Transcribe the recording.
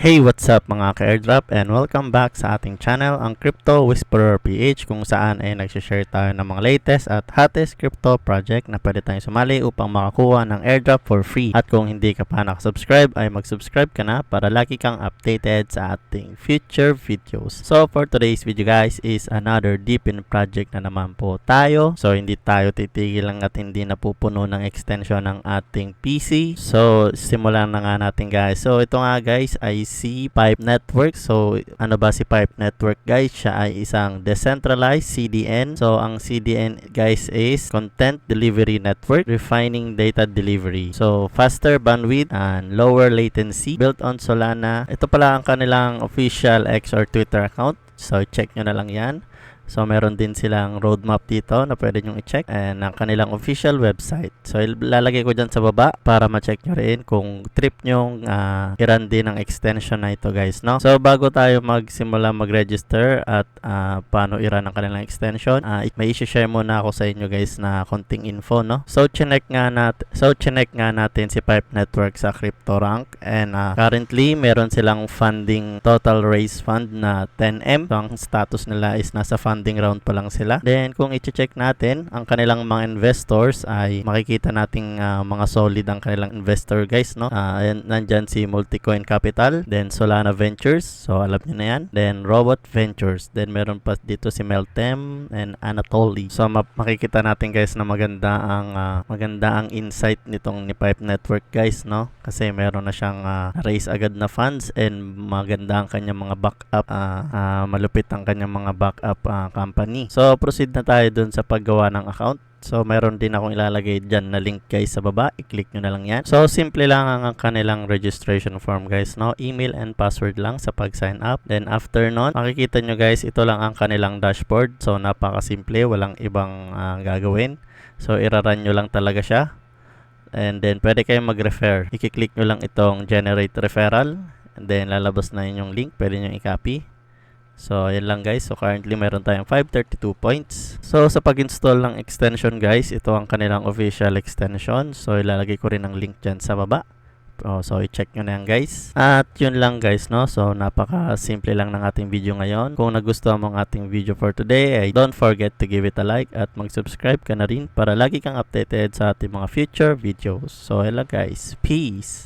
Hey, what's up mga ka-airdrop and welcome back sa ating channel, ang Crypto Whisperer PH, kung saan ay nagsishare tayo ng mga latest at hottest crypto project na pwede tayong sumali upang makakuha ng airdrop for free. At kung hindi ka pa nakasubscribe ay mag-subscribe ka na para lagi kang updated sa ating future videos. So for today's video guys is another deep in project na naman po tayo. So hindi tayo titigil lang at hindi napupuno ng extension ng ating PC. So simulan na nga natin guys. So ito nga guys ay si Pipe Network. So ano ba si Pipe Network guys? Siya ay isang decentralized CDN. So ang CDN guys is Content Delivery Network, refining data delivery. So faster bandwidth and lower latency, built on Solana. Ito pala ang kanilang official X or Twitter account. So check nyo na lang yan. So meron din silang roadmap dito na pwede nyong i-check and ang kanilang official website. So ilalagay ko dyan sa baba para ma-check nyo rin kung trip nyong i-run din ang extension na ito guys, no? So bago tayo magsimula mag-register at paano i-run ang kanilang extension, may i-share muna ako sa inyo guys na konting info, no? So chinek nga natin si Pipe Network sa CryptoRank and currently meron silang funding, total raise fund na 10M. So ang status nila is nasa funding round pa lang sila. Then kung i-check natin ang kanilang mga investors ay makikita nating mga solid ang kanilang investor guys, no? Nandyan si Multicoin Capital, then Solana Ventures, so alam niyo na yan, then Robot Ventures, then meron pa dito si Meltem and Anatoly. So makikita natin guys na maganda ang insight nitong ni Pipe Network guys, no? Kasi meron na siyang raise agad na funds and maganda ang kanyang mga backup, malupit ang kanyang mga backup company. So proceed na tayo dun sa paggawa ng account. So meron din akong ilalagay dyan na link guys sa baba, i-click nyo na lang yan. So simple lang ang kanilang registration form guys, no? Email and password lang sa pag-sign up. Then after nun, makikita nyo guys, ito lang ang kanilang dashboard. So napaka-simple, walang ibang gagawin. So iraran nyo lang talaga siya. And then pwede kayong mag-refer. I-click nyo lang itong generate referral. And then lalabas na yun yung link, pwede nyo i-copy. So, yan lang guys. So, currently meron tayong 532 points. So, sa pag-install ng extension guys, ito ang kanilang official extension. So, ilalagay ko rin ang link dyan sa baba. So, i-check nyo na yan guys. At yun lang guys, no? So, napaka-simple lang ng ating video ngayon. Kung nagustuhan mo ang ating video for today, ay don't forget to give it a like at mag-subscribe ka na rin para lagi kang updated sa ating mga future videos. So, yan lang guys. Peace!